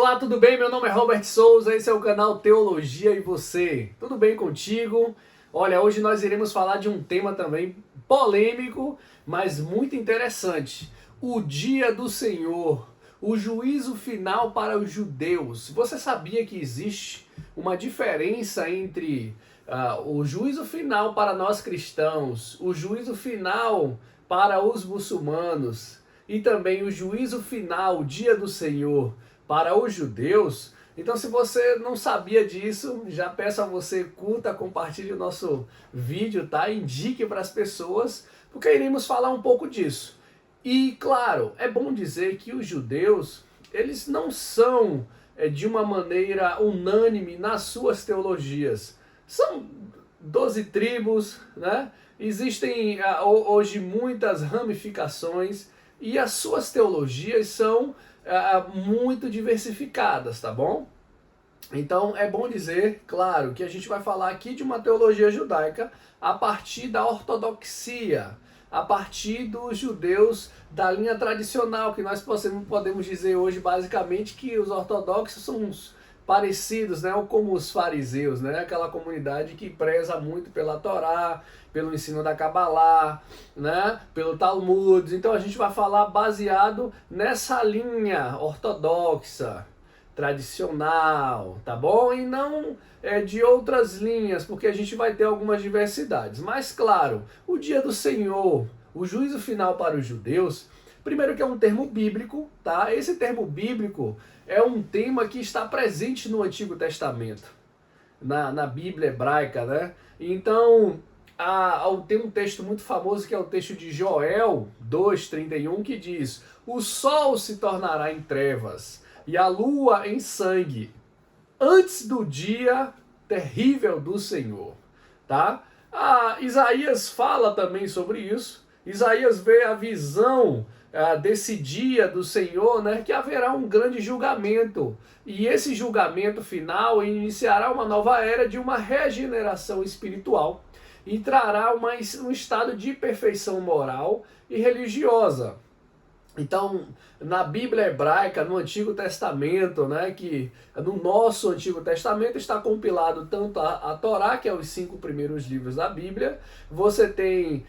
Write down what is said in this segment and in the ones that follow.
Olá, tudo bem? Meu nome é Robert Souza, esse é o canal Teologia e Você. Tudo bem contigo? Olha, hoje nós iremos falar de um tema também polêmico, mas muito interessante. O Dia do Senhor, o juízo final para os judeus. Você sabia que existe uma diferença entre o juízo final para nós cristãos, o juízo final para os muçulmanos e também o juízo final, o Dia do Senhor, para os judeus? Então, se você não sabia disso, já peço a você, curta, compartilhe o nosso vídeo, tá? Indique para as pessoas, porque iremos falar um pouco disso. E, claro, é bom dizer que os judeus, eles não são de uma maneira unânime nas suas teologias. São 12 tribos, né? Existem hoje muitas ramificações e as suas teologias são muito diversificadas, tá bom? Então é bom dizer, claro, que a gente vai falar aqui de uma teologia judaica a partir da ortodoxia, a partir dos judeus da linha tradicional, que nós podemos dizer hoje basicamente que os ortodoxos são uns parecidos, né, ou como os fariseus, né, aquela comunidade que preza muito pela Torá, pelo ensino da Cabalá, né, pelo Talmud. Então a gente vai falar baseado nessa linha ortodoxa, tradicional, tá bom? E não de outras linhas, porque a gente vai ter algumas diversidades. Mas claro, o Dia do Senhor, o juízo final para os judeus, primeiro que é um termo bíblico, tá? Esse termo bíblico é um tema que está presente no Antigo Testamento, na Bíblia hebraica, né? Então, tem um texto muito famoso que é o texto de Joel 2:31, que diz: o sol se tornará em trevas e a lua em sangue, antes do dia terrível do Senhor, tá? Isaías fala também sobre isso. Isaías vê a visão desse dia do Senhor, né, que haverá um grande julgamento, e esse julgamento final iniciará uma nova era de uma regeneração espiritual e trará um estado de perfeição moral e religiosa. Então, na Bíblia hebraica, no Antigo Testamento, né, que no nosso Antigo Testamento está compilado tanto a Torá, que é os 5 primeiros livros da Bíblia, você tem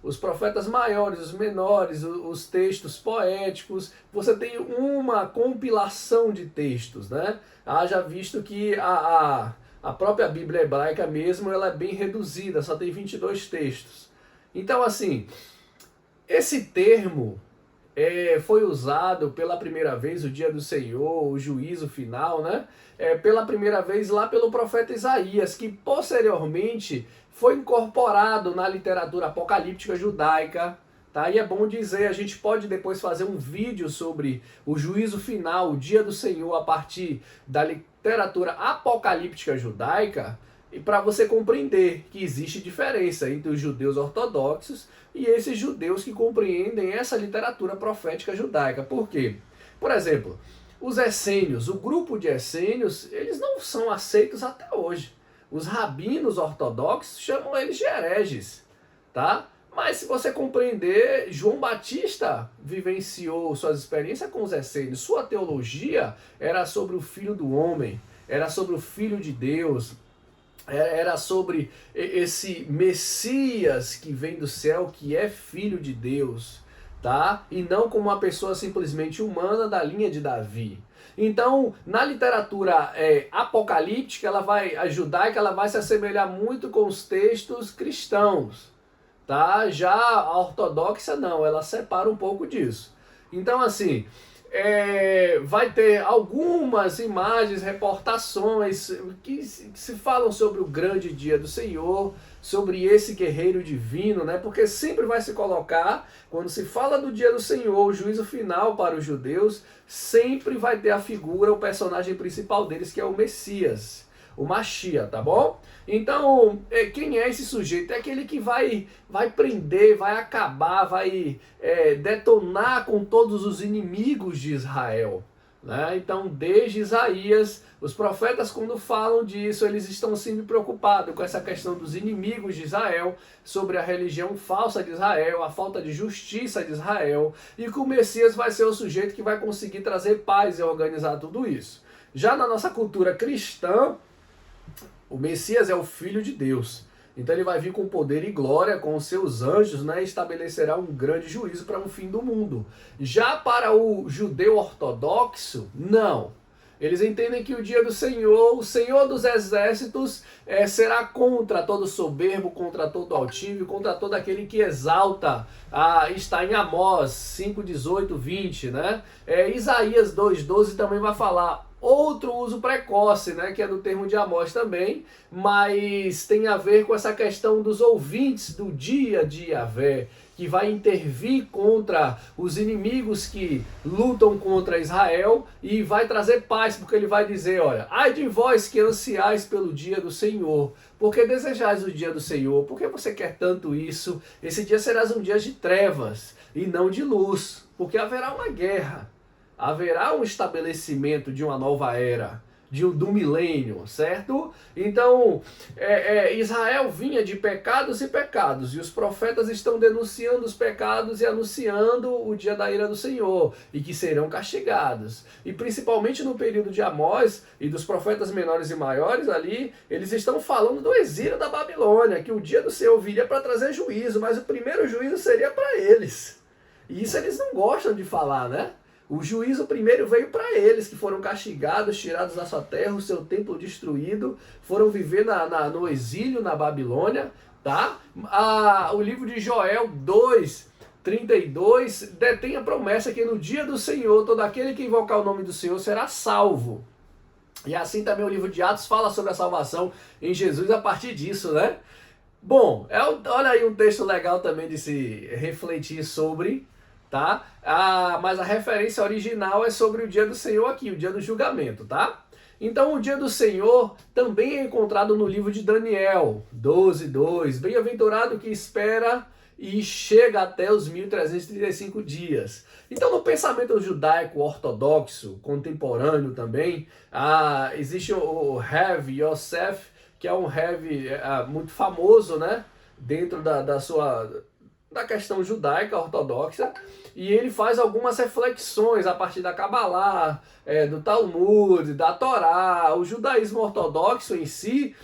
os profetas maiores, os menores, os textos poéticos, você tem uma compilação de textos, né? Haja visto que a própria Bíblia hebraica mesmo, ela é bem reduzida, só tem 22 textos. Então, assim, esse termo foi usado pela primeira vez, o Dia do Senhor, o juízo final, né? Pela primeira vez lá pelo profeta Isaías, que posteriormente foi incorporado na literatura apocalíptica judaica. Tá? E é bom dizer, a gente pode depois fazer um vídeo sobre o juízo final, o Dia do Senhor, a partir da literatura apocalíptica judaica, e para você compreender que existe diferença entre os judeus ortodoxos e esses judeus que compreendem essa literatura profética judaica. Por quê? Por exemplo, os essênios, o grupo de essênios, eles não são aceitos até hoje. Os rabinos ortodoxos chamam eles de hereges, tá? Mas se você compreender, João Batista vivenciou suas experiências com os essênios. Sua teologia era sobre o Filho do Homem, era sobre o Filho de Deus, era sobre esse Messias que vem do céu, que é Filho de Deus, tá? E não como uma pessoa simplesmente humana da linha de Davi. Então, na literatura apocalíptica, a judaica, ela vai se assemelhar muito com os textos cristãos, tá? Já a ortodoxa não, ela separa um pouco disso. Então, assim, vai ter algumas imagens, reportações que se falam sobre o grande dia do Senhor, sobre esse guerreiro divino, né? Porque sempre vai se colocar, quando se fala do dia do Senhor, o juízo final para os judeus, sempre vai ter a figura, o personagem principal deles, que é o Messias, o Mashiach, tá bom? Então, quem é esse sujeito? É aquele que vai prender, vai acabar, vai detonar com todos os inimigos de Israel, né? Então, desde Isaías, os profetas, quando falam disso, eles estão sempre preocupados com essa questão dos inimigos de Israel, sobre a religião falsa de Israel, a falta de justiça de Israel, e que o Messias vai ser o sujeito que vai conseguir trazer paz e organizar tudo isso. Já na nossa cultura cristã, o Messias é o Filho de Deus. Então ele vai vir com poder e glória, com os seus anjos, né, e estabelecerá um grande juízo para um fim do mundo. Já para o judeu ortodoxo, não. Eles entendem que o dia do Senhor, o Senhor dos exércitos, será contra todo soberbo, contra todo altivo, contra todo aquele que exalta. Está em Amós 5, 18, 20, né? Isaías 2, 12 também vai falar. Outro uso precoce, né, que é do termo de Amós também, mas tem a ver com essa questão dos ouvintes do dia de Yahvé, que vai intervir contra os inimigos que lutam contra Israel e vai trazer paz, porque ele vai dizer, olha, ai de vós que ansiais pelo dia do Senhor, porque desejais o dia do Senhor, porque você quer tanto isso? Esse dia será um dia de trevas e não de luz, porque haverá uma guerra. Haverá um estabelecimento de uma nova era, do milênio, certo? Então, Israel vinha de pecados e pecados, e os profetas estão denunciando os pecados e anunciando o dia da ira do Senhor, e que serão castigados. E principalmente no período de Amós e dos profetas menores e maiores ali, eles estão falando do exílio da Babilônia, que o dia do Senhor viria para trazer juízo, mas o primeiro juízo seria para eles. E isso eles não gostam de falar, né? O juízo primeiro veio para eles, que foram castigados, tirados da sua terra, o seu templo destruído, foram viver no exílio na Babilônia, tá? O livro de Joel 2, 32, detém a promessa que no dia do Senhor, todo aquele que invocar o nome do Senhor será salvo. E assim também o livro de Atos fala sobre a salvação em Jesus a partir disso, né? Bom, olha aí um texto legal também de se refletir sobre, tá? Mas a referência original é sobre o dia do Senhor aqui, o dia do julgamento, tá? Então o dia do Senhor também é encontrado no livro de Daniel 12:2. Bem-aventurado que espera e chega até os 1335 dias. Então no pensamento judaico ortodoxo, contemporâneo também, existe o Rav Yosef, que é um Rav muito famoso, né? Dentro da questão judaica ortodoxa, e ele faz algumas reflexões a partir da Kabbalah, do Talmud, da Torá. O judaísmo ortodoxo em si,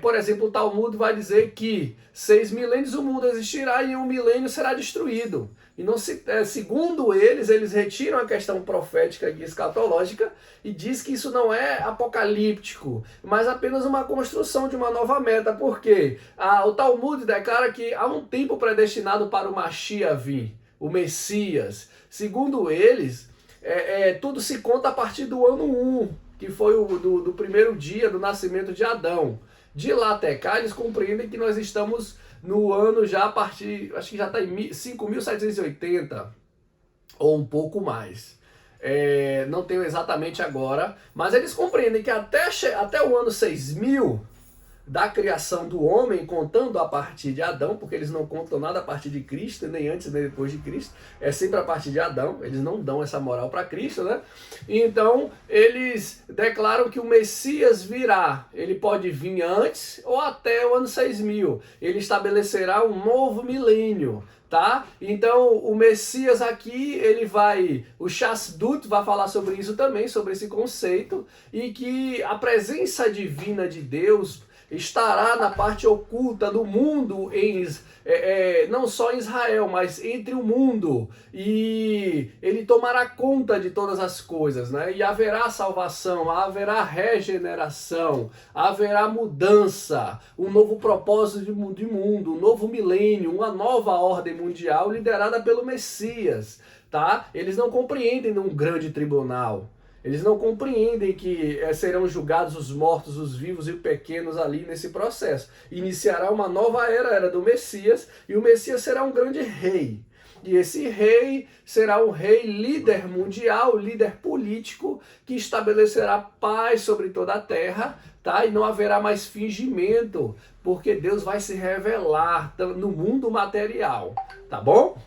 por exemplo, o Talmud vai dizer que 6 milênios o mundo existirá e 1 milênio será destruído. E não segundo eles retiram a questão profética e escatológica e diz que isso não é apocalíptico, mas apenas uma construção de uma nova meta. Por quê? O Talmud declara que há um tempo predestinado para o Mashiach vir, o Messias. Segundo eles, tudo se conta a partir do ano 1, que foi do primeiro dia do nascimento de Adão. De lá até cá, eles compreendem que nós estamos no ano já a partir, acho que já está em 5.780, ou um pouco mais. Não tenho exatamente agora, mas eles compreendem que até o ano 6.000 da criação do homem, contando a partir de Adão, porque eles não contam nada a partir de Cristo, nem antes nem depois de Cristo, é sempre a partir de Adão, eles não dão essa moral para Cristo, né? Então, eles declaram que o Messias virá, ele pode vir antes ou até o ano 6.000, ele estabelecerá um novo milênio, tá? Então, o Messias aqui, o Chasdut vai falar sobre isso também, sobre esse conceito, e que a presença divina de Deus estará na parte oculta do mundo, não só em Israel, mas entre o mundo, e ele tomará conta de todas as coisas, né? E haverá salvação, haverá regeneração, haverá mudança, um novo propósito de mundo, um novo milênio, uma nova ordem mundial liderada pelo Messias, tá? Eles não compreendem um grande tribunal. Eles não compreendem que serão julgados os mortos, os vivos e os pequenos ali nesse processo. Iniciará uma nova era, a era do Messias, e o Messias será um grande rei. E esse rei será um rei líder mundial, líder político, que estabelecerá paz sobre toda a terra, tá? E não haverá mais fingimento, porque Deus vai se revelar no mundo material, tá bom?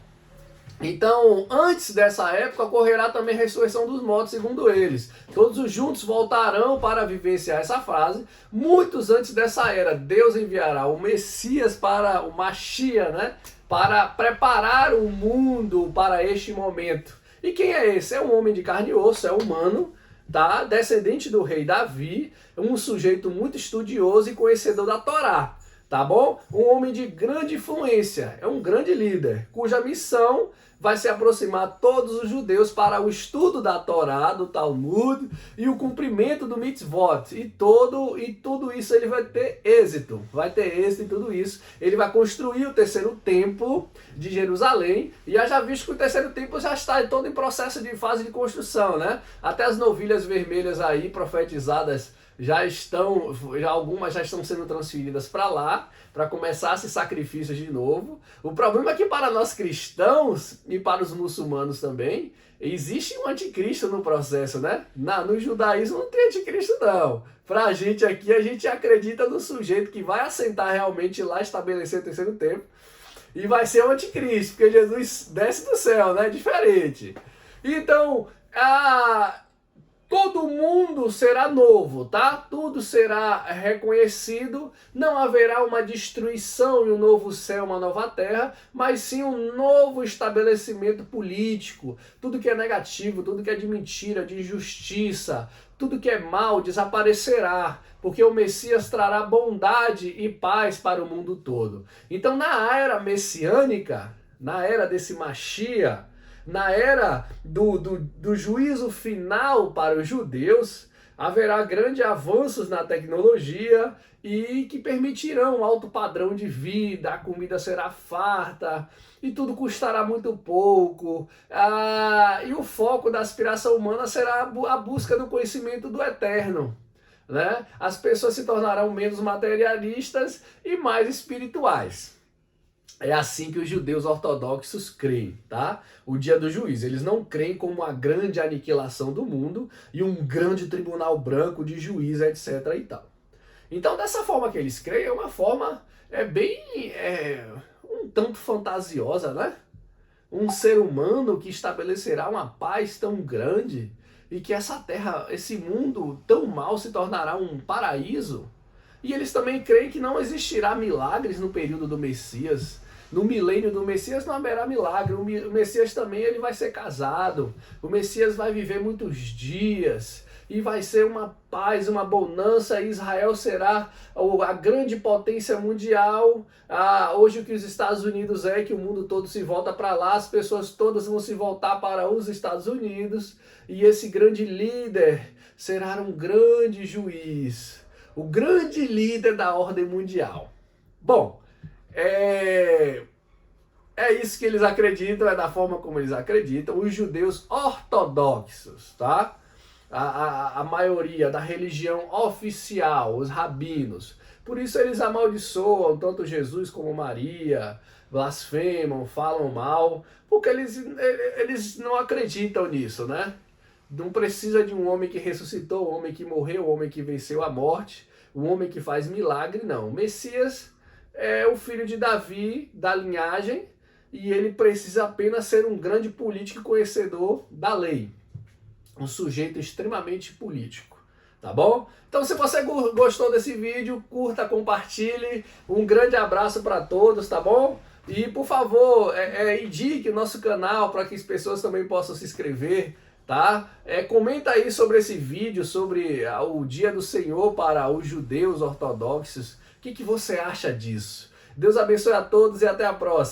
Então, antes dessa época, ocorrerá também a ressurreição dos mortos, segundo eles. Todos os juntos voltarão para vivenciar essa fase. Muitos antes dessa era, Deus enviará o Messias para o Mashiach, né? Para preparar o mundo para este momento. E quem é esse? É um homem de carne e osso, é humano, tá? Descendente do rei Davi, um sujeito muito estudioso e conhecedor da Torá. Tá bom? Um homem de grande influência, é um grande líder, cuja missão vai se aproximar todos os judeus para o estudo da Torá, do Talmud e o cumprimento do mitzvot. E tudo isso ele vai ter êxito em tudo isso. Ele vai construir o terceiro templo de Jerusalém e já visto que o terceiro templo já está todo em processo de fase de construção, né? Até as novilhas vermelhas aí profetizadas algumas já estão sendo transferidas para lá, para começar esses sacrifícios de novo. O problema é que para nós cristãos e para os muçulmanos também, existe um anticristo no processo, né? No judaísmo não tem anticristo não. Para a gente aqui, a gente acredita no sujeito que vai assentar realmente lá, estabelecer o terceiro templo, e vai ser o anticristo, porque Jesus desce do céu, né? Diferente. Então, todo mundo será novo, tá? Tudo será reconhecido, não haverá uma destruição e um novo céu, uma nova terra, mas sim um novo estabelecimento político. Tudo que é negativo, tudo que é de mentira, de injustiça, tudo que é mal desaparecerá, porque o Messias trará bondade e paz para o mundo todo. Então, na era messiânica, na era desse Mashiach, na era do juízo final para os judeus, haverá grandes avanços na tecnologia e que permitirão um alto padrão de vida, a comida será farta e tudo custará muito pouco. E o foco da aspiração humana será a busca do conhecimento do eterno, né? As pessoas se tornarão menos materialistas e mais espirituais. É assim que os judeus ortodoxos creem, tá? O dia do juízo. Eles não creem como uma grande aniquilação do mundo e um grande tribunal branco de juiz, etc. e tal. Então, dessa forma que eles creem, é uma forma um tanto fantasiosa, né? Um ser humano que estabelecerá uma paz tão grande e que essa terra, esse mundo tão mal se tornará um paraíso. E eles também creem que não existirá milagres no período do Messias. No milênio do Messias não haverá milagre. O Messias também ele vai ser casado. O Messias vai viver muitos dias. E vai ser uma paz, uma bonança. E Israel será a grande potência mundial. Hoje o que os Estados Unidos é que o mundo todo se volta para lá. As pessoas todas vão se voltar para os Estados Unidos. E esse grande líder será um grande juiz. O grande líder da ordem mundial. Bom, é isso que eles acreditam, é da forma como eles acreditam. Os judeus ortodoxos, tá? A maioria da religião oficial, os rabinos. Por isso eles amaldiçoam tanto Jesus como Maria, blasfemam, falam mal, porque eles não acreditam nisso, né? Não precisa de um homem que ressuscitou, um homem que morreu, um homem que venceu a morte, um homem que faz milagre, não. O Messias é o filho de Davi, da linhagem, e ele precisa apenas ser um grande político e conhecedor da lei. Um sujeito extremamente político, tá bom? Então, se você gostou desse vídeo, curta, compartilhe. Um grande abraço para todos, tá bom? E, por favor, indique o nosso canal para que as pessoas também possam se inscrever, tá? Comenta aí sobre esse vídeo, sobre o dia do Senhor para os judeus ortodoxos. O que você acha disso? Deus abençoe a todos e até a próxima.